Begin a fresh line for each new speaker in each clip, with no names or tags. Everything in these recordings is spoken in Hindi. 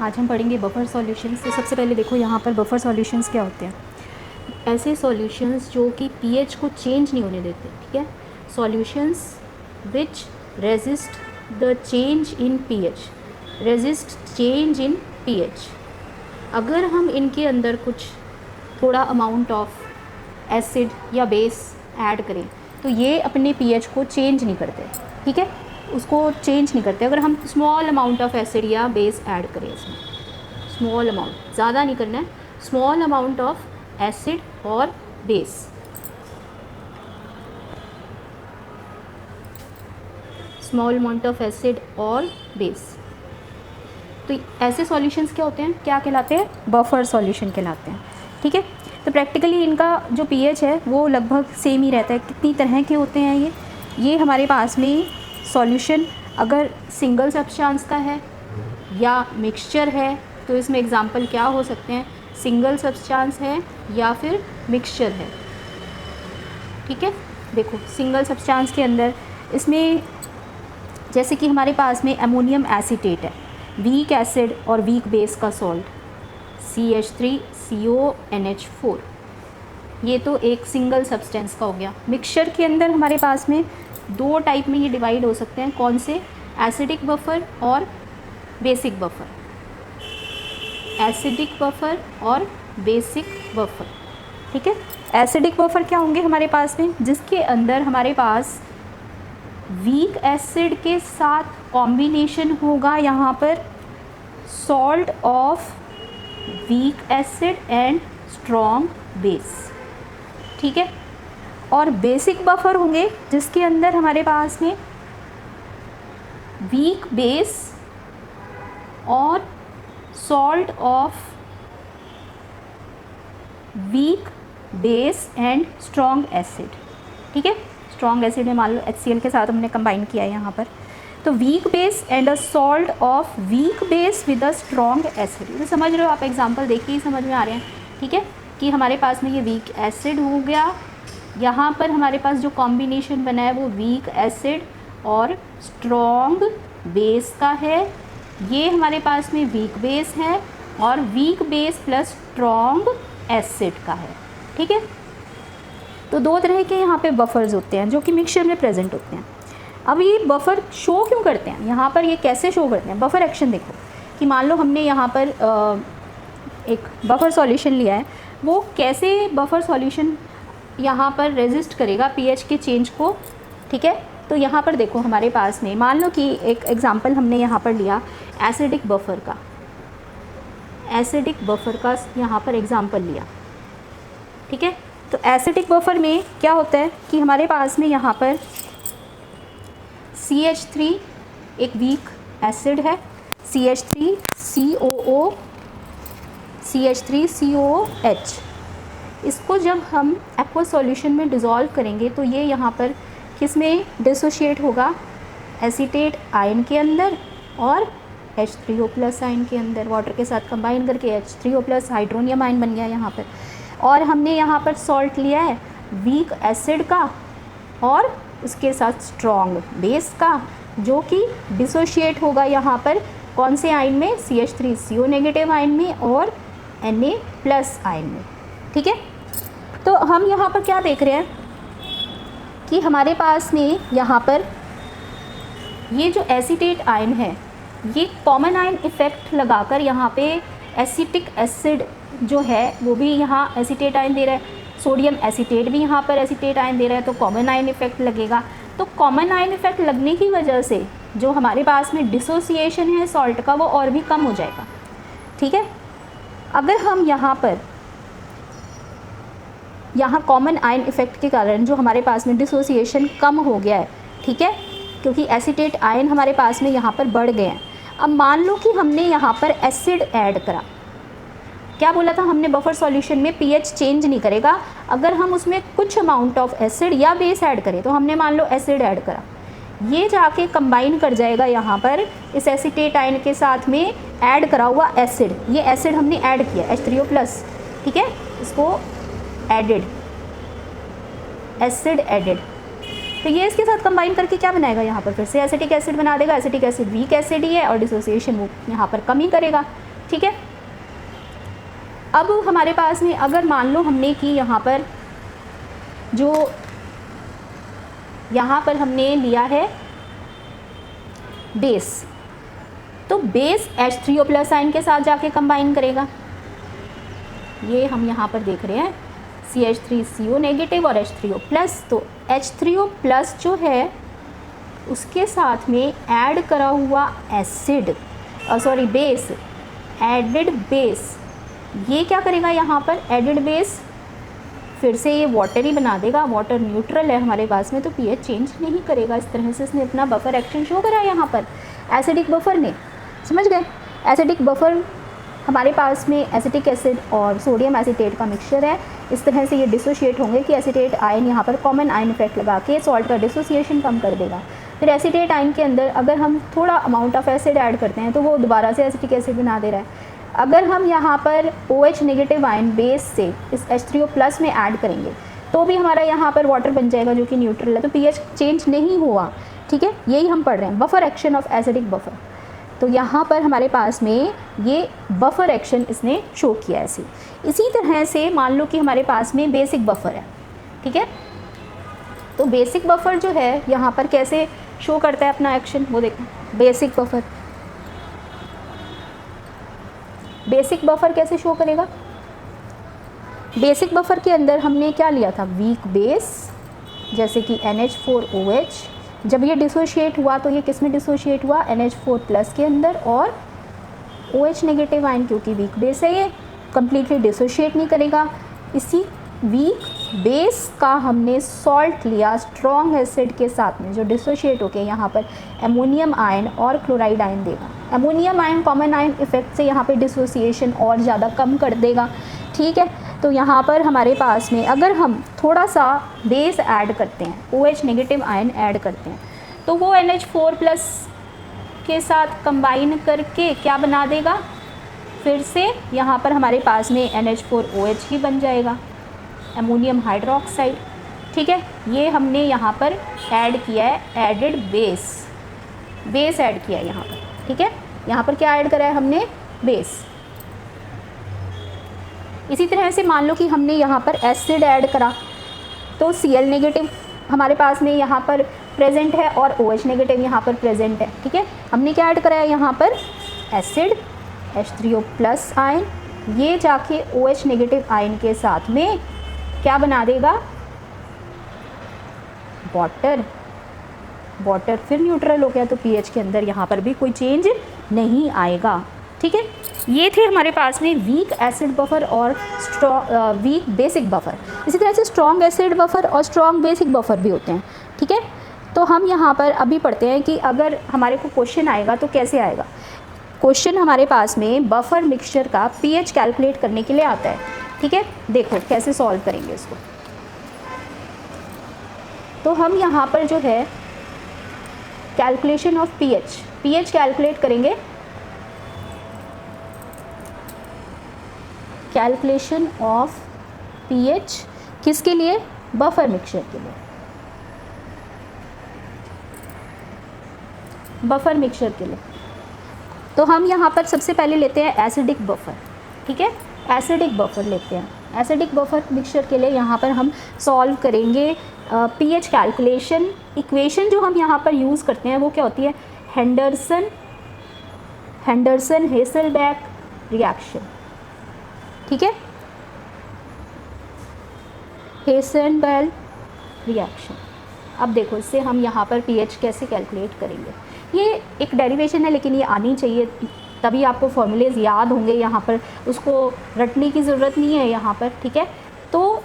आज हम पढ़ेंगे बफर सॉल्यूशंस। तो सबसे पहले देखो यहाँ पर बफर सॉल्यूशंस क्या होते हैं। ऐसे सॉल्यूशंस जो कि पीएच को चेंज नहीं होने देते, ठीक है। Solutions which resist the change in pH, resist change in pH. अगर हम इनके अंदर कुछ थोड़ा अमाउंट ऑफ एसिड या बेस ऐड करें तो ये अपने पीएच को चेंज नहीं करते, ठीक है, उसको चेंज नहीं करते। अगर हम स्मॉल अमाउंट ऑफ एसिड या बेस ऐड करें, इसमें स्मॉल अमाउंट, ज़्यादा नहीं करना है, स्मॉल अमाउंट ऑफ एसिड और base, small amount of acid और बेस, तो ऐसे सॉल्यूशंस क्या होते हैं, क्या कहलाते हैं, बफर सॉल्यूशन कहलाते हैं, ठीक है। तो प्रैक्टिकली इनका जो पीएच है वो लगभग सेम ही रहता है। कितनी तरह के होते हैं ये हमारे पास में सॉल्यूशन अगर सिंगल सब्सटेंस का है या मिक्सचर है तो इसमें एग्जांपल क्या हो सकते हैं, सिंगल सब्सटेंस है या फिर मिक्सचर है, ठीक है। देखो सिंगल सब्सटेंस के अंदर इसमें जैसे कि हमारे पास में अमोनियम एसीटेट है, वीक एसिड और वीक बेस का सॉल्ट CH3CONH4, ये तो एक सिंगल सब्सटेंस का हो गया। मिक्सचर के अंदर हमारे पास में दो टाइप में ये डिवाइड हो सकते हैं, कौन से, एसिडिक बफर और बेसिक बफर, एसिडिक बफर और बेसिक बफर, ठीक है। एसिडिक बफर क्या होंगे हमारे पास में, जिसके अंदर हमारे पास वीक एसिड के साथ कॉम्बिनेशन होगा यहाँ पर salt of weak acid and strong base, ठीक है। और बेसिक बफर होंगे जिसके अंदर हमारे पास में वीक बेस और salt of weak base and strong acid, ठीक है। स्ट्रॉन्ग एसिड में मान लो HCl के साथ हमने कंबाइन किया है यहाँ पर, तो weak base and a salt of weak base with a strong acid. तो समझ रहे हो आप, एग्जांपल देख के ही समझ में आ रहे हैं, ठीक है, कि हमारे पास में ये वीक एसिड हो गया, यहाँ पर हमारे पास जो कॉम्बिनेशन बना है वो वीक एसिड और स्ट्रॉन्ग बेस का है, ये हमारे पास में वीक बेस है और weak base plus strong acid का है, ठीक है। तो दो तरह के यहाँ पे बफर्स होते हैं जो कि मिक्सचर में प्रेजेंट होते हैं। अब ये बफर शो क्यों करते हैं यहाँ पर, ये कैसे शो करते हैं, बफर एक्शन देखो कि मान लो हमने यहाँ पर एक बफर सॉल्यूशन लिया है, वो कैसे बफर सॉल्यूशन यहाँ पर रेजिस्ट करेगा पीएच के चेंज को, ठीक है। तो यहाँ पर देखो हमारे पास में मान लो कि एक एग्जांपल हमने यहाँ पर लिया एसिडिक बफर का, एसिडिक बफर का यहाँ पर एग्जांपल लिया, ठीक है। तो एसिडिक बफर में क्या होता है कि हमारे पास में यहाँ पर CH3 एक वीक एसिड है, CH3COOH, इसको जब हम एक्वा सॉल्यूशन में डिज़ोल्व करेंगे तो ये यहाँ पर किस में डिसोशिएट होगा, एसीटेट आयन के अंदर और H3O+ आयन के अंदर, वाटर के साथ कंबाइन करके H3O+ हाइड्रोनियम आयन बन गया यहाँ पर। और हमने यहाँ पर सॉल्ट लिया है वीक एसिड का और उसके साथ स्ट्रॉन्ग बेस का, जो कि डिसोशिएट होगा यहाँ पर कौन से आयन में, CH3CO- आयन में और Na+ आयन में, ठीक है। तो हम यहाँ पर क्या देख रहे हैं कि हमारे पास में यहाँ पर ये जो एसीटेट आयन है ये कॉमन आयन इफ़ेक्ट लगाकर यहाँ पे एसिटिक एसिड जो है वो भी यहाँ एसीटेट आयन दे रहा है, सोडियम एसीटेट भी यहाँ पर एसीटेट आयन दे रहा है, तो कॉमन आयन इफ़ेक्ट लगेगा। तो कॉमन आयन इफ़ेक्ट लगने की वजह से जो हमारे पास में डिसोसिएशन है सॉल्ट का वो और भी कम हो जाएगा, ठीक है। अगर हम यहाँ कॉमन आयन इफ़ेक्ट के कारण जो हमारे पास में डिसोसिएशन कम हो गया है, ठीक है, क्योंकि एसीटेट आयन हमारे पास में यहाँ पर बढ़ गए हैं। अब मान लो कि हमने यहाँ पर एसिड ऐड करा, क्या बोला था हमने, बफर सॉल्यूशन में पीएच चेंज नहीं करेगा अगर हम उसमें कुछ अमाउंट ऑफ एसिड या बेस ऐड करें। तो हमने मान लो एसिड ऐड करा, ये जाके कंबाइन कर जाएगा यहाँ पर इस एसीटेट आयन के साथ में ऐड करा हुआ एसिड, ये एसिड हमने ऐड किया H3O+, ठीक है, इसको एडेड, एसिड एडेड, तो ये इसके साथ कंबाइन करके क्या बनाएगा, यहाँ पर फिर से एसिटिक एसिड बना देगा। एसिटिक एसिड वीक एसिड ही है और डिसोसिएशन वो यहाँ पर कम ही करेगा, ठीक है। अब हमारे पास में अगर मान लो हमने कि यहाँ पर हमने लिया है बेस, तो बेस H3O+ आयन के साथ जाके कंबाइन करेगा। ये हम यहाँ पर देख रहे हैं CH3CO नेगेटिव और H3O+। तो H3O+ जो है उसके साथ में ऐड करा हुआ बेस, एडिड बेस, ये क्या करेगा यहाँ पर, एडिड बेस फिर से ये वाटर ही बना देगा। वाटर न्यूट्रल है हमारे पास में, तो पीएच चेंज नहीं करेगा। इस तरह से इसने अपना बफर एक्शन शो करा है यहाँ पर एसिडिक बफर ने, समझ गए। एसिडिक बफर हमारे पास में एसिटिक एसिड और सोडियम एसीटेट का मिक्सचर है। इस तरह से ये डिसोशिएट होंगे कि एसीटेट आयन यहाँ पर कॉमन आयन इफेक्ट लगा के सॉल्ट का डिसोसिएशन कम कर देगा। फिर एसीटेट आयन के अंदर अगर हम थोड़ा अमाउंट ऑफ एसिड ऐड करते हैं तो वो दोबारा से एसिटिक एसिड बना दे रहा है। अगर हम यहाँ पर OH नेगेटिव आयन बेस से इस H3O+ में ऐड करेंगे तो भी हमारा यहाँ पर वाटर बन जाएगा जो कि न्यूट्रल है, तो पीएच चेंज नहीं हुआ। ठीक है, यही हम पढ़ रहे हैं, buffer action of acidic buffer. तो यहाँ पर हमारे पास में ये बफर एक्शन इसने शो किया है। इसी तरह से मान लो कि हमारे पास में बेसिक बफर है। ठीक है, तो बेसिक बफर जो है यहाँ पर कैसे शो करता है अपना एक्शन, वो देखो। बेसिक बफर कैसे शो करेगा। बेसिक बफर के अंदर हमने क्या लिया था, वीक बेस, जैसे कि NH4OH। जब ये डिसोशिएट हुआ तो ये किस में डिसोशिएट हुआ, NH4+ के अंदर, और OH नेगेटिव आयन क्योंकि वीक बेस है ये कम्प्लीटली डिसोशिएट नहीं करेगा। इसी वीक बेस का हमने सॉल्ट लिया स्ट्रॉन्ग एसिड के साथ में, जो डिसोशिएट होके यहाँ पर एमोनियम आयन और क्लोराइड आयन देगा। Ammonium ion common ion effect से यहाँ पे डिसोसिएशन और ज़्यादा कम कर देगा। ठीक है, तो यहाँ पर हमारे पास में अगर हम थोड़ा सा बेस ऐड करते हैं, OH नेगेटिव आयन ऐड करते हैं, तो वो NH4+ के साथ कंबाइन करके क्या बना देगा, फिर से यहाँ पर हमारे पास में NH4OH ही बन जाएगा, एमोनियम हाइड्रोक्साइड। ठीक है, ये हमने यहाँ पर ऐड किया है एडिड बेस ऐड किया है यहाँ पर। ठीक है, यहाँ पर क्या ऐड करा है हमने, बेस। इसी तरह से मान लो कि हमने यहाँ पर एसिड ऐड करा, तो Cl नेगेटिव हमारे पास में यहाँ पर प्रेजेंट है और OH नेगेटिव यहाँ पर प्रेजेंट है। ठीक है, हमने क्या ऐड करा है यहाँ पर, एसिड, H3O+ आयन, ये जाके OH नेगेटिव आयन के साथ में क्या बना देगा, वाटर फिर न्यूट्रल हो गया, तो पीएच के अंदर यहाँ पर भी कोई चेंज नहीं आएगा। ठीक है, ये थे हमारे पास में वीक एसिड बफर और वीक बेसिक बफर। इसी तरह से स्ट्रॉन्ग एसिड बफर और स्ट्रॉन्ग बेसिक बफर भी होते हैं। ठीक है, तो हम यहाँ पर अभी पढ़ते हैं कि अगर हमारे को क्वेश्चन आएगा तो कैसे आएगा। क्वेश्चन हमारे पास में बफर मिक्सचर का पीएच कैलकुलेट करने के लिए आता है। ठीक है, देखो कैसे सॉल्व करेंगे इसको। तो हम यहाँ पर जो है कैलकुलेशन ऑफ पीएच कैलकुलेट करेंगे। कैलकुलेशन ऑफ पीएच किसके लिए, बफर मिक्सचर के लिए, बफर मिक्सचर के लिए। तो हम यहाँ पर सबसे पहले लेते हैं एसिडिक बफर। ठीक है, एसिडिक बफर लेते हैं। एसिडिक बफर मिक्सचर के लिए यहाँ पर हम सॉल्व करेंगे पीएच कैलकुलेशन। इक्वेशन जो हम यहाँ पर यूज़ करते हैं वो क्या होती है, हेंडरसन हेसलबैक रिएक्शन। ठीक है, हेसलबैक रिएक्शन। अब देखो इससे हम यहाँ पर पीएच कैसे कैलकुलेट करेंगे। ये एक डेरिवेशन है लेकिन ये आनी चाहिए, तभी आपको फॉर्मूलेज याद होंगे। यहाँ पर उसको रटने की ज़रूरत नहीं है यहाँ पर। ठीक है, तो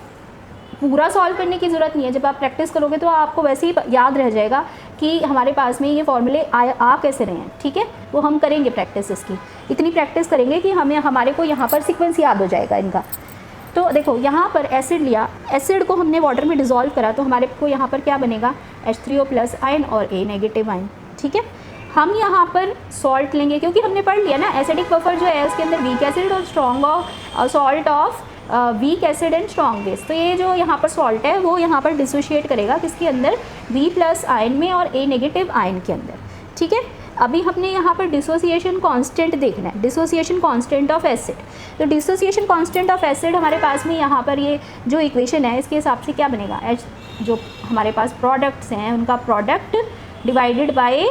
पूरा सॉल्व करने की ज़रूरत नहीं है। जब आप प्रैक्टिस करोगे तो आपको वैसे ही याद रह जाएगा कि हमारे पास में ये फॉर्मूले आ कैसे रहे हैं। ठीक है, वो हम करेंगे प्रैक्टिस इसकी, इतनी प्रैक्टिस करेंगे कि हमारे को यहाँ पर सीक्वेंस याद हो जाएगा इनका। तो देखो यहाँ पर एसिड लिया, एसिड को हमने वाटर में डिज़ोल्व करा, तो हमारे को यहाँ पर क्या बनेगा, H3O+ आयन और A नेगेटिव आयन। ठीक है, हम यहाँ पर सॉल्ट लेंगे क्योंकि हमने पढ़ लिया ना एसिडिक बफर जो है उसके अंदर वीक एसिड और strong salt of weak acid and strong base. तो ये जो यहाँ पर सॉल्ट है वो यहाँ पर डिसोशिएट करेगा किसके अंदर, V+ आयन में और A नेगेटिव आयन के अंदर। ठीक है, अभी हमने यहाँ पर डिसोसिएशन कांस्टेंट देखना है, डिसोसिएशन कांस्टेंट ऑफ एसिड। तो डिसोसिएशन कांस्टेंट ऑफ एसिड हमारे पास में यहाँ पर ये जो इक्वेशन है इसके हिसाब से क्या बनेगा, एच जो हमारे पास प्रोडक्ट्स हैं उनका प्रोडक्ट डिवाइडेड बाय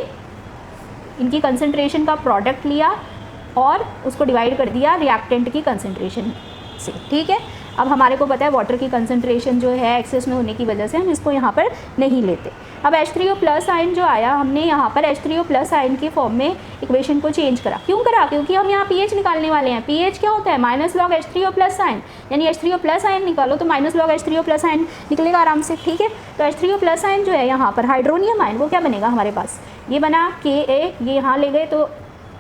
इनकी कंसंट्रेशन का प्रोडक्ट लिया और उसको डिवाइड कर दिया रिएक्टेंट की कंसंट्रेशन से। ठीक है, अब हमारे को पता है वाटर की कंसंट्रेशन जो है एक्सेस में होने की वजह से हम इसको यहाँ पर नहीं लेते। अब H3O+ आयन जो आया, हमने यहाँ पर H3O+ आयन के फॉर्म में इक्वेशन को चेंज करा। क्यों करा? क्योंकि हम यहाँ pH निकालने वाले हैं। pH क्या होता है? माइनस लॉग H3O+ आयन, यानी H3O+ आयन निकालो तो माइनस लॉग H3O+ आयन निकलेगा आराम से। ठीक है, तो H3O+ आयन जो है यहाँ पर हाइड्रोनियम आयन, वो क्या बनेगा हमारे पास, ये बना Ka, ये यहाँ ले गए तो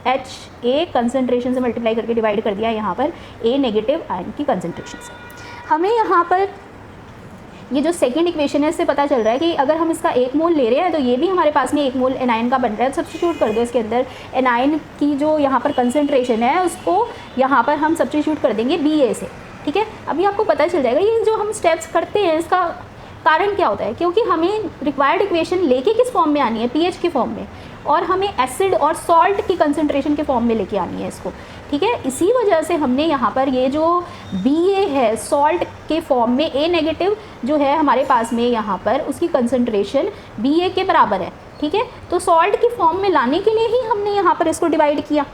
HA कंसनट्रेशन से मल्टीप्लाई करके डिवाइड कर दिया यहाँ पर A नेगेटिव आयन की कंसनट्रेशन से। हमें यहाँ पर ये जो सेकंड इक्वेशन है इससे पता चल रहा है कि अगर हम इसका 1 मोल ले रहे हैं तो ये भी हमारे पास में 1 मोल एनायन का बन रहा है। सब्स्टिट्यूट कर दो इसके अंदर, एनायन की जो यहाँ पर कंसंट्रेशन है उसको यहाँ पर हम सब्स्टिट्यूट कर देंगे Ba से। ठीक है, अभी आपको पता चल जाएगा ये जो हम स्टेप्स करते हैं इसका कारण क्या होता है, क्योंकि हमें रिक्वायर्ड इक्वेशन लेके किस फॉर्म में आनी है, पीएच के फॉर्म में, और हमें एसिड और सॉल्ट की कंसंट्रेशन के फॉर्म में लेके आनी है इसको। ठीक है, इसी वजह से हमने यहाँ पर ये जो Ba है सॉल्ट के फॉर्म में, A नेगेटिव जो है हमारे पास में यहाँ पर उसकी कंसंट्रेशन Ba के बराबर है। ठीक है, तो सॉल्ट की फॉर्म में लाने के लिए ही हमने यहाँ पर इसको डिवाइड किया।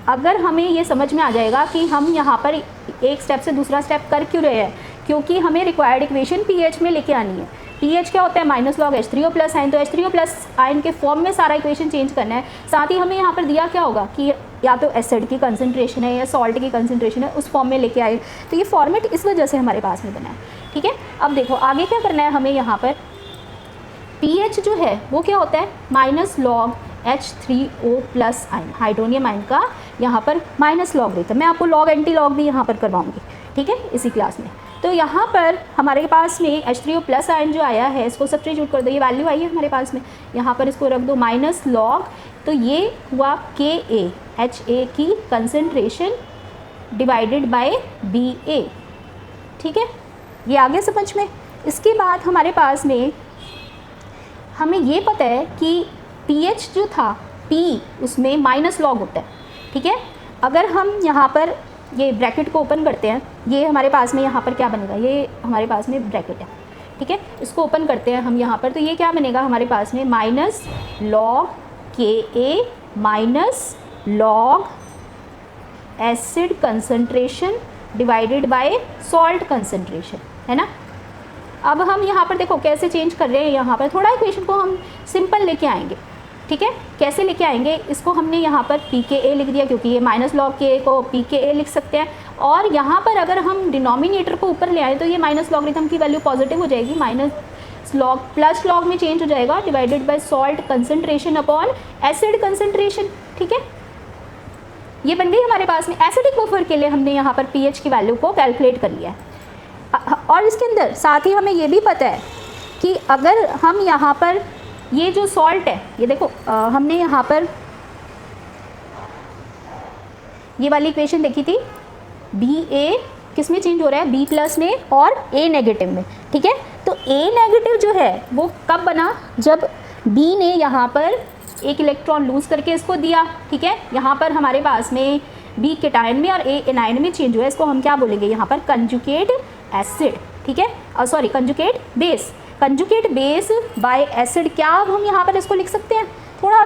अगर हमें ये समझ में आ जाएगा कि हम यहाँ पर एक स्टेप से दूसरा स्टेप कर क्यों रहे हैं, क्योंकि हमें रिक्वायर्ड इक्वेशन पीएच में लेके आनी है। पीएच क्या होता है, माइनस लॉग H3O+ आयन, तो H3O+ आयन के फॉर्म में सारा इक्वेशन चेंज करना है। साथ ही हमें यहाँ पर दिया क्या होगा कि या तो एसिड की कंसंट्रेशन है या सॉल्ट की कंसंट्रेशन है, उस फॉर्म में लेके आए। तो ये फॉर्मेट इस वजह से हमारे पास में बना है। ठीक है, अब देखो आगे क्या करना है हमें। यहाँ पर पीएच जो है वो क्या होता है, minus log H3O+ ion, hydronium ion का यहाँ पर माइनस लॉग रहता है। मैं आपको लॉग एंटी लॉग भी यहाँ पर करवाऊँगी, ठीक है, इसी क्लास में। तो यहाँ पर हमारे पास में H3O+ आयन जो आया है इसको सब्स्टिट्यूट कर दो, ये वैल्यू आई है हमारे पास में, यहाँ पर इसको रख दो माइनस लॉग, तो ये हुआ Ka, HA की कंसंट्रेशन डिवाइडेड बाय Ba। ठीक है, ये आगे समझ में। इसके बाद हमारे पास में हमें ये पता है कि pH जो था P उसमें माइनस लॉग होता है। ठीक है, अगर हम यहाँ पर ये ब्रैकेट को ओपन करते हैं, ये हमारे पास में यहाँ पर क्या बनेगा, ये हमारे पास में ब्रैकेट है। ठीक है, इसको ओपन करते हैं हम यहाँ पर, तो ये क्या बनेगा हमारे पास में, minus log Ka minus log acid concentration divided by salt concentration, है ना। अब हम यहाँ पर देखो कैसे चेंज कर रहे हैं, यहाँ पर थोड़ा इक्वेशन को हम सिंपल लेके आएंगे। ठीक है, कैसे लेके आएंगे, इसको हमने यहाँ पर Pka लिख दिया, क्योंकि ये माइनस लॉग Ka को Pka लिख सकते हैं। और यहाँ पर अगर हम डिनोमिनेटर को ऊपर ले आए तो ये माइनस लॉगरिथम की वैल्यू पॉजिटिव हो जाएगी, माइनस लॉग प्लस लॉग में चेंज हो जाएगा, divided by salt concentration upon acid concentration. ठीक है, ये बन गई हमारे पास में। एसिडिक बफर के लिए हमने यहाँ पर pH की वैल्यू को कैलकुलेट कर लिया है। और इसके अंदर साथ ही हमें ये भी पता है कि अगर हम यहाँ पर ये जो सॉल्ट है, ये देखो हमने यहाँ पर ये वाली इक्वेशन देखी थी, Ba किस में चेंज हो रहा है, B+ में और A नेगेटिव में। ठीक है, तो A नेगेटिव जो है वो कब बना, जब B ने यहाँ पर एक इलेक्ट्रॉन लूज करके इसको दिया। ठीक है, यहाँ पर हमारे पास में B केटायन में और A एनायन में चेंज हुआ है। इसको हम क्या बोलेंगे यहाँ पर, कंजुगेट एसिड। ठीक है, sorry conjugate base, conjugate base bye acid. क्या अब हम यहाँ पर इसको लिख सकते हैं, थोड़ा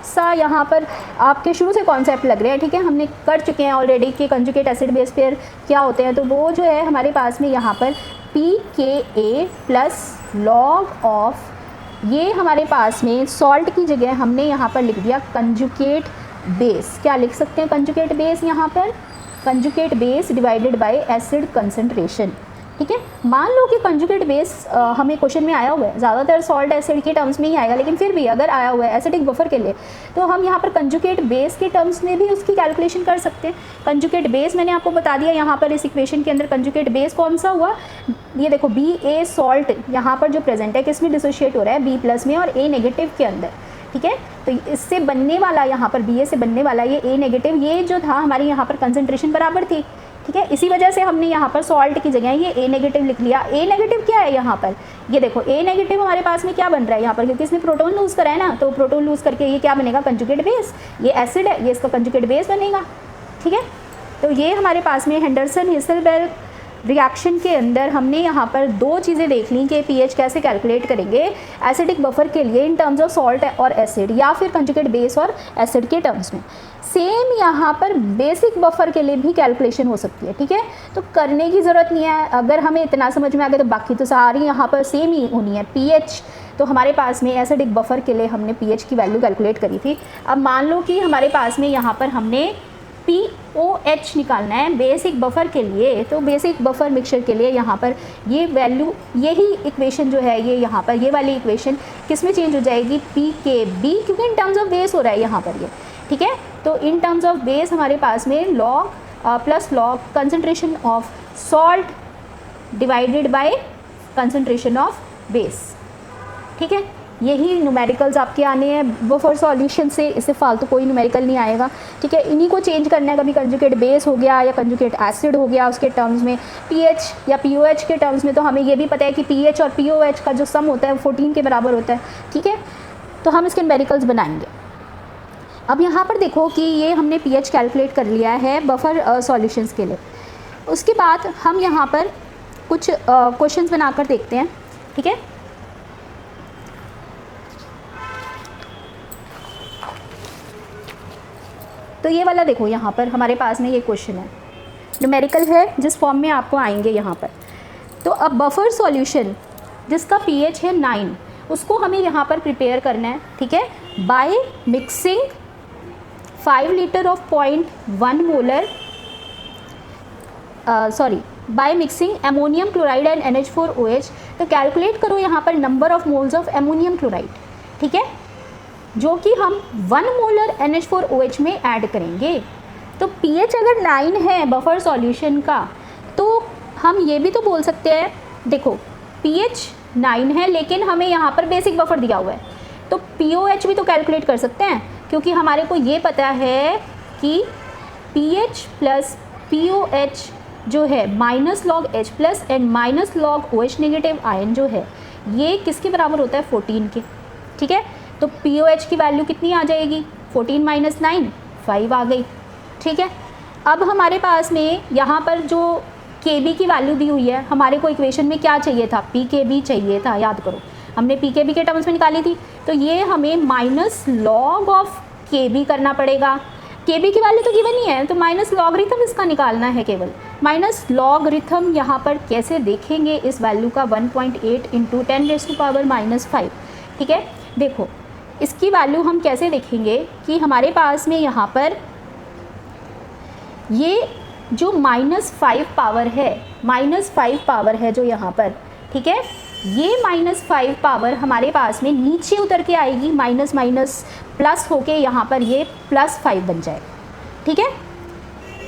सा यहाँ पर आपके शुरू से कॉन्सेप्ट लग रहे हैं। ठीक है, हमने कर चुके हैं ऑलरेडी कि कंजुगेट एसिड बेस पेयर क्या होते हैं। तो वो जो है हमारे पास में यहाँ पर Pka प्लस लॉग ऑफ, ये हमारे पास में सॉल्ट की जगह हमने यहाँ पर लिख दिया कंजुगेट बेस। क्या लिख सकते हैं कंजुगेट बेस, यहाँ पर conjugate base divided by acid concentration. ठीक है, मान लो कि कंजुगेट बेस हमें क्वेश्चन में आया हुआ है, ज़्यादातर सॉल्ट एसिड के टर्म्स में ही आएगा, लेकिन फिर भी अगर आया हुआ है एसिडिक बफर के लिए तो हम यहाँ पर कंजुगेट बेस के टर्म्स में भी उसकी कैलकुलेशन कर सकते हैं। कंजुगेट बेस मैंने आपको बता दिया, यहाँ पर इस इक्वेशन के अंदर कंजुगेट बेस कौन सा हुआ, ये देखो Ba सॉल्ट यहाँ पर जो प्रेजेंट है किस में डिसोशिएट हो रहा है, B+ में और A नेगेटिव के अंदर। ठीक है, तो इससे बनने वाला यहाँ पर Ba से बनने वाला ये A नेगेटिव, ये जो था हमारी यहाँ पर कंसंट्रेशन बराबर थी, ठीक है। इसी वजह से हमने यहाँ पर सॉल्ट की जगह ये ए नेगेटिव लिख लिया। ए नेगेटिव क्या है यहाँ पर, ये देखो ए नेगेटिव हमारे पास में क्या बन रहा है यहाँ पर, क्योंकि इसने प्रोटॉन लूज़ करा है ना, तो प्रोटॉन लूज़ करके ये क्या बनेगा, कंजुगेट बेस। ये एसिड है, ये इसका कंजुगेट बेस बनेगा, ठीक है। तो ये हमारे पास में हेंडरसन हेज़लबर्ग रिएक्शन के अंदर हमने यहाँ पर दो चीज़ें देख ली कि पीएच कैसे कैलकुलेट करेंगे एसिडिक बफर के लिए इन टर्म्स ऑफ सॉल्ट और एसिड, या फिर कंजुगेट बेस और एसिड के टर्म्स में। सेम यहाँ पर बेसिक बफर के लिए भी कैलकुलेशन हो सकती है, ठीक है। तो करने की ज़रूरत नहीं है, अगर हमें इतना समझ में आ गया तो बाकी तो सारी यहाँ पर सेम ही होनी है। पीएच तो हमारे पास में एसिडिक बफर के लिए हमने पीएच की वैल्यू कैलकुलेट करी थी। अब मान लो कि हमारे पास में यहाँ पर हमने POH निकालना है बेसिक बफर के लिए, तो बेसिक बफर मिक्सचर के लिए यहाँ पर ये वैल्यू, यही इक्वेशन जो है ये यहाँ पर ये वाली इक्वेशन किस में चेंज हो जाएगी, PKB, क्योंकि इन टर्म्स ऑफ बेस हो रहा है यहाँ पर ये, ठीक है। तो इन टर्म्स ऑफ बेस हमारे पास में log plus log concentration of salt divided by concentration of base, ठीक है। यही न्यूमेरिकल्स आपके आने हैं बफर सॉल्यूशन से, इससे फालतू कोई न्यूमेरिकल नहीं आएगा, ठीक है। इन्हीं को चेंज करना है, कभी कंजुगेट बेस हो गया या कंजुगेट एसिड हो गया उसके टर्म्स में, पीएच या पीओएच के टर्म्स में तो हमें ये भी पता है कि पीएच और पीओएच का जो सम होता है 14 के बराबर होता है, ठीक है। तो हम इसके न्यूमेरिकल्स बनाएंगे। अब यहाँ पर देखो कि ये हमने पीएच कैलकुलेट कर लिया है बफर सॉल्यूशंस के लिए। उसके बाद हम यहाँ पर कुछ क्वेश्चंस बनाकर देखते हैं, ठीक है। तो ये वाला देखो यहाँ पर हमारे पास में ये क्वेश्चन है, न्यूमेरिकल है जिस फॉर्म में आपको आएंगे यहाँ पर। तो अब बफर सॉल्यूशन जिसका पीएच है 9, उसको हमें यहाँ पर प्रिपेयर करना है, ठीक है, by mixing 5 litre of 0.1 molar by mixing ammonium chloride and NH4OH। तो कैलकुलेट करो यहाँ पर number of moles of ammonium chloride, ठीक है, जो कि हम 1 मोलर NH4OH में ऐड करेंगे। तो pH अगर 9 है बफर सॉल्यूशन का, तो हम ये भी तो बोल सकते हैं, देखो pH 9 है लेकिन हमें यहाँ पर बेसिक बफर दिया हुआ है, तो POH भी तो कैलकुलेट कर सकते हैं, क्योंकि हमारे को ये पता है कि pH प्लस POH जो है minus log H plus and minus log OH negative ion जो है ये किसके बराबर होता है, 14 के, ठीक है। तो POH की वैल्यू कितनी आ जाएगी, 14 माइनस 9 5 आ गई, ठीक है। अब हमारे पास में यहाँ पर जो KB की वैल्यू दी हुई है, हमारे को इक्वेशन में क्या चाहिए था, PKB चाहिए था, याद करो हमने PKB के टर्म्स में निकाली थी। तो ये हमें माइनस लॉग ऑफ KB करना पड़ेगा। KB की वैल्यू तो गिवन ही है, तो माइनस लॉगरिथम इसका निकालना है केवल। माइनस लॉगरिथम यहाँ पर कैसे देखेंगे इस वैल्यू का, 1.8 इंटू 10⁻⁻5, ठीक है। देखो इसकी वैल्यू हम कैसे देखेंगे कि हमारे पास में यहाँ पर ये जो -5 पावर है, -5 पावर है जो यहाँ पर, ठीक है, ये -5 पावर हमारे पास में नीचे उतर के आएगी, माइनस माइनस प्लस होके यहाँ पर ये +5 बन जाएगा, ठीक है।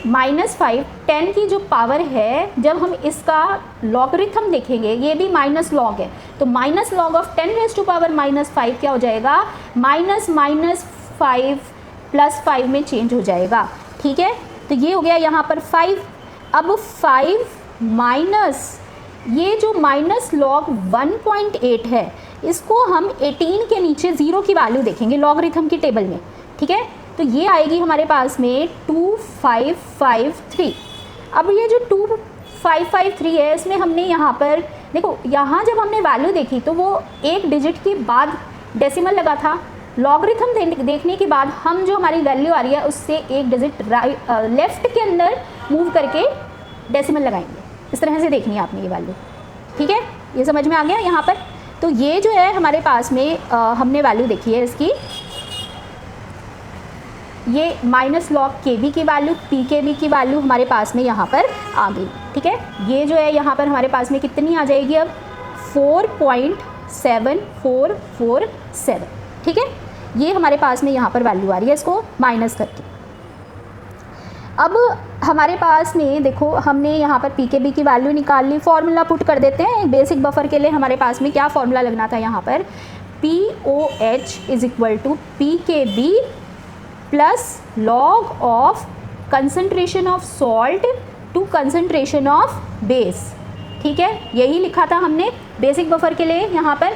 -5 10 की जो पावर है, जब हम इसका लॉगरिथम देखेंगे ये भी माइनस लॉग है, तो माइनस लॉग ऑफ 10⁻⁻5 क्या हो जाएगा, -5 +5 में चेंज हो जाएगा, ठीक है। तो ये हो गया यहाँ पर 5। अब 5 माइनस ये जो माइनस लॉग 1.8 है, इसको हम 18 के नीचे 0 की वैल्यू देखेंगे लॉगरिथम की टेबल में, ठीक है। तो ये आएगी हमारे पास में 2553। अब ये जो 2553 है, इसमें हमने यहाँ पर देखो, यहाँ जब हमने वैल्यू देखी तो वो एक डिजिट के बाद डेसिमल लगा था। लॉगरिथम देखने के बाद हम जो हमारी वैल्यू आ रही है उससे एक डिजिट लेफ्ट के अंदर मूव करके डेसिमल लगाएंगे। इस तरह से देखनी है आपने ये वैल्यू, ठीक है, ये समझ में आ गया यहाँ पर। तो ये जो है हमारे पास में हमने वैल्यू देखी है इसकी, ये माइनस लॉग KB की वैल्यू, PKB की वैल्यू हमारे पास में यहाँ पर आ गई, ठीक है। ये जो है यहाँ पर हमारे पास में कितनी आ जाएगी अब, 4.7447, ठीक है। ये हमारे पास में यहाँ पर वैल्यू आ रही है, इसको माइनस करके। अब हमारे पास में देखो हमने यहाँ पर PKB की वैल्यू निकाल ली, फॉर्मूला पुट कर देते हैं। बेसिक बफर के लिए हमारे पास में क्या फॉर्मूला लगना था यहाँ पर, POH = PKB plus log of concentration of salt to concentration of base. ठीक है, यही लिखा था हमने बेसिक बफर के लिए यहाँ पर।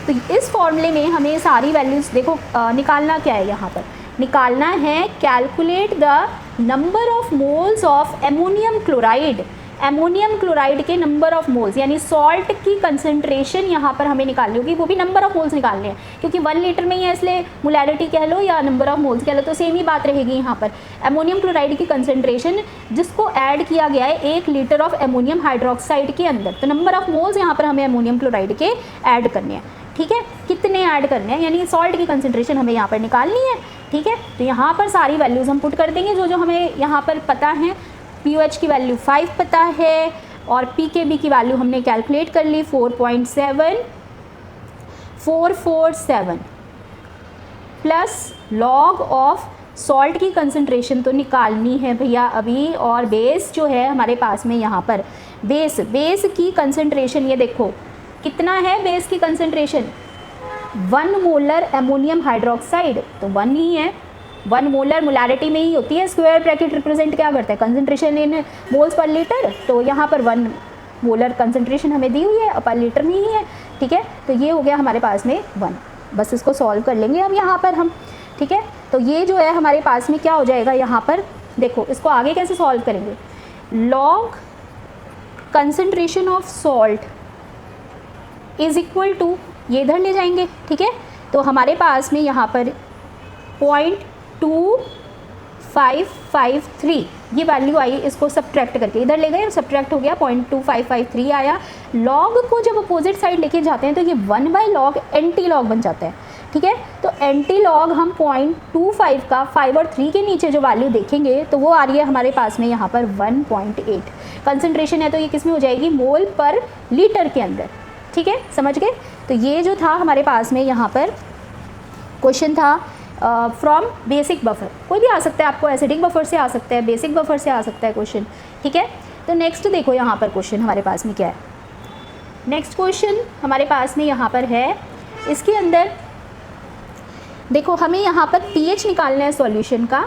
तो इस फॉर्मूले में हमें सारी वैल्यूज़ देखो निकालना क्या है, यहाँ पर निकालना है calculate the number of moles of ammonium chloride. Ammonium chloride के नंबर ऑफ मोल्स यानी सॉल्ट की कंसंट्रेशन यहाँ पर हमें निकालनी होगी, वो भी नंबर ऑफ मोल्स निकालने हैं क्योंकि 1 लीटर में ही है, इसलिए मोलैरिटी कह लो या नंबर ऑफ मोल्स कह लो तो सेम ही बात रहेगी। यहाँ पर एमोनियम क्लोराइड की कंसंट्रेशन जिसको ऐड किया गया है 1 लीटर ऑफ एमोनियम हाइड्रोक्साइड के अंदर, तो नंबर ऑफ मोल्स यहाँ पर हमें एमोनियम क्लोराइड के ऐड करने हैं। ठीक है, कितने ऐड करने हैं यानी सॉल्ट की कंसंट्रेशन हमें यहाँ पर निकालनी है। ठीक है, तो यहाँ पर सारी वैल्यूज़ हम पुट कर देंगे जो जो हमें यहाँ पर पता है। पीओएच की वैल्यू 5 पता है और पीकेबी की वैल्यू हमने कैलकुलेट कर ली 4.7447 प्लस लॉग ऑफ सॉल्ट की कंसंट्रेशन तो निकालनी है भैया अभी, और बेस जो है हमारे पास में यहाँ पर बेस की कंसंट्रेशन ये देखो कितना है बेस की कंसंट्रेशन 1 मोलर एमोनियम हाइड्रोक्साइड, तो 1 ही है। 1 मोलर मोलैरिटी में ही होती है, स्क्वायर ब्रैकेट रिप्रेजेंट क्या करता है concentration in moles per litre, तो यहाँ पर 1 मोलर कंसंट्रेशन हमें दी हुई है पर लीटर में ही है। ठीक है, तो ये हो गया हमारे पास में 1। बस इसको सॉल्व कर लेंगे अब यहाँ पर हम। ठीक है, तो ये जो है हमारे पास में क्या हो जाएगा यहाँ पर देखो, इसको आगे कैसे सॉल्व करेंगे, log concentration of salt is equal to, ये इधर ले जाएंगे। ठीक है, तो हमारे पास में यहाँ पर 0.2553 ये वैल्यू आई, इसको सब्ट्रैक्ट करके इधर ले गए, सब्ट्रैक्ट हो गया 0.2553 आया। लॉग को जब अपोजिट साइड लेके जाते हैं तो ये 1/log एंटी लॉग बन जाता है। ठीक है, तो एंटी लॉग हम 0.25 का 5 और 3 के नीचे जो वैल्यू देखेंगे तो वो आ रही है हमारे पास में यहाँ पर 1.8 कंसंट्रेशन है, तो ये किस में हो जाएगी मोल पर लीटर के अंदर। ठीक है, समझ गए। तो ये जो था हमारे पास में यहाँ पर क्वेश्चन था फ्रॉम बेसिक बफर, कोई भी आ सकता है, आपको एसिडिक बफर से आ सकता है, बेसिक बफर से आ सकता है क्वेश्चन। ठीक है, तो नेक्स्ट देखो यहाँ पर क्वेश्चन हमारे पास में क्या है। नेक्स्ट क्वेश्चन हमारे पास में यहाँ पर है, इसके अंदर देखो हमें यहाँ पर पीएच निकालना है सॉल्यूशन का।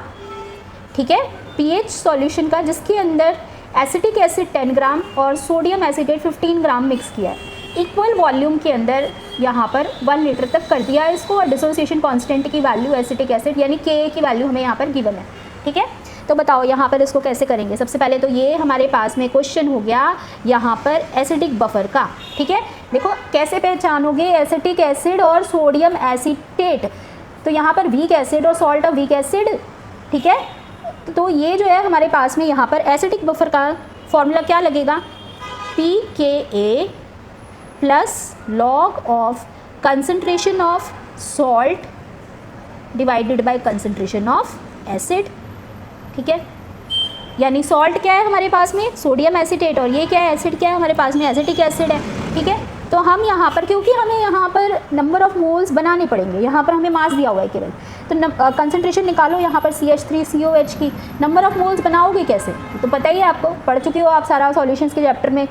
ठीक है, पीएच सॉल्यूशन का जिसके अंदर एसिटिक एसिड 10 ग्राम और सोडियम एसिटेट 15 ग्राम मिक्स किया है, इक्वल वॉल्यूम के अंदर यहाँ पर 1 लीटर तक कर दिया है इसको, और डिसोसिएशन कांस्टेंट की वैल्यू एसिटिक एसिड यानी के की वैल्यू हमें यहाँ पर गिवन है। ठीक है, तो बताओ यहाँ पर इसको कैसे करेंगे। सबसे पहले तो ये हमारे पास में क्वेश्चन हो गया यहाँ पर एसिडिक बफर का। ठीक है, देखो कैसे पहचानोगे एसिटिक एसिड और सोडियम एसिटेट, तो यहाँ पर वीक एसिड और सॉल्ट ऑफ वीक एसिड। ठीक है, तो ये जो है हमारे पास में यहाँ पर एसिडिक बफर का फॉर्मूला क्या लगेगा, pKa plus log of concentration of salt divided by concentration of acid. ठीक है, यानी सॉल्ट क्या है हमारे पास में सोडियम एसिटेट, और ये क्या है एसिड क्या है हमारे पास में एसिटिक एसिड है। ठीक है, तो हम यहाँ पर क्योंकि हमें यहाँ पर नंबर ऑफ मोल्स बनाने पड़ेंगे, यहाँ पर हमें मास दिया हुआ है केवल, तो कंसंट्रेशन निकालो यहाँ पर CH3COH की, नंबर ऑफ मोल्स बनाओगे कैसे, तो पता ही है आपको, पढ़ चुके हो आप सारा सॉल्यूशंस के चैप्टर में।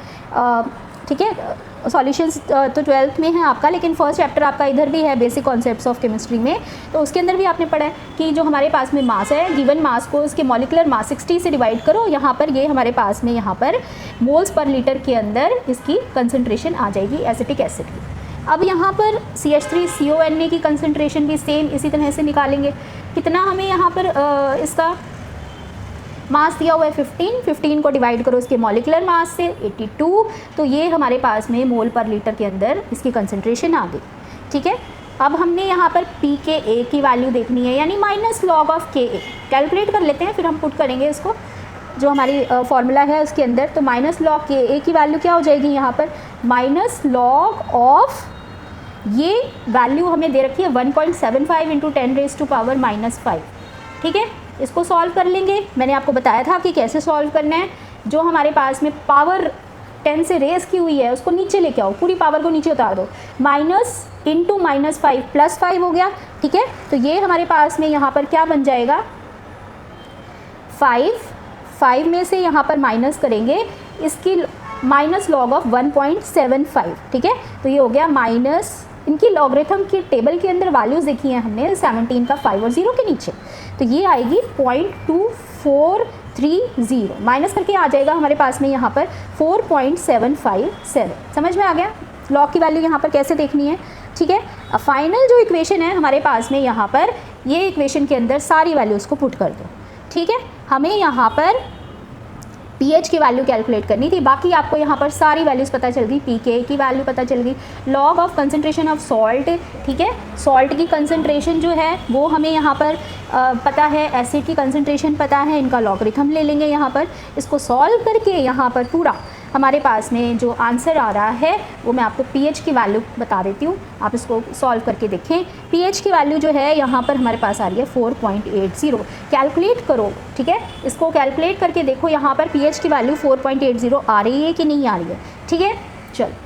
ठीक है, सॉल्यूशंस तो 12th में है आपका, लेकिन फर्स्ट चैप्टर आपका इधर भी है बेसिक कॉन्सेप्ट्स ऑफ केमिस्ट्री में, तो उसके अंदर भी आपने पढ़ा है कि जो हमारे पास में मास है, गिवन मास को उसके मॉलिक्यूलर मास 60 से डिवाइड करो, यहाँ पर ये हमारे पास में यहाँ पर मोल्स पर लीटर के अंदर इसकी कंसंट्रेशन आ जाएगी एसिटिक एसिड की। अब यहाँ पर CH3CONA की कंसंट्रेशन भी सेम इसी तरह से निकालेंगे। कितना हमें यहाँ पर इसका मास दिया हुआ है 15 को डिवाइड करो इसके मॉलिक्यूलर मास से 82, तो ये हमारे पास में मोल पर लीटर के अंदर इसकी कंसंट्रेशन आ गई। ठीक है, अब हमने यहाँ पर pKa की वैल्यू देखनी है, यानी minus log of Ka calculate कर लेते हैं, फिर हम पुट करेंगे इसको जो हमारी फॉर्मूला है उसके अंदर। तो माइनस लॉग Ka की वैल्यू क्या हो जाएगी यहाँ पर, माइनस लॉग ऑफ, ये वैल्यू हमें दे रखी है 1.75 इंटू 10⁻⁻5। ठीक है, इसको सॉल्व कर लेंगे। मैंने आपको बताया था कि कैसे सॉल्व करना है, जो हमारे पास में पावर 10 से रेस की हुई है उसको नीचे लेके आओ, पूरी पावर को नीचे उतार दो, माइनस इंटू -5 प्लस 5 हो गया। ठीक है, तो ये हमारे पास में यहाँ पर क्या बन जाएगा 5 में से यहाँ पर माइनस करेंगे इसकी माइनस लॉग ऑफ 1.75। ठीक है, तो ये हो गया माइनस इनकी लॉगरिथम की टेबल के अंदर वैल्यूज़ देखी हैं हमने 17 का 5 और 0 के नीचे, तो ये आएगी 0.2430, माइनस करके आ जाएगा हमारे पास में यहाँ पर 4.757। समझ में आ गया लॉग की वैल्यू यहाँ पर कैसे देखनी है, ठीक है। अब फाइनल जो इक्वेशन है हमारे पास में यहाँ पर, ये इक्वेशन के अंदर सारी वैल्यूज़ को पुट कर दो, ठीक है। हमें यहाँ पर pH की वैल्यू कैलकुलेट करनी थी, बाकी आपको यहाँ पर सारी वैल्यूज़ पता चल गई, pK की वैल्यू पता चल गई, log of concentration of salt, ठीक है। सॉल्ट की कंसंट्रेशन जो है वो हमें यहाँ पर पता है, एसिड की कंसंट्रेशन पता है, इनका लॉगरिथम ले लेंगे यहाँ पर। इसको सॉल्व करके यहाँ पर पूरा हमारे पास में जो आंसर आ रहा है वो मैं आपको pH की वैल्यू बता देती हूँ, आप इसको सॉल्व करके देखें। pH की वैल्यू जो है यहाँ पर हमारे पास आ रही है 4.80, कैलकुलेट करो, ठीक है। इसको कैलकुलेट करके देखो यहाँ पर pH की वैल्यू 4.80 आ रही है कि नहीं आ रही है, ठीक है। चलो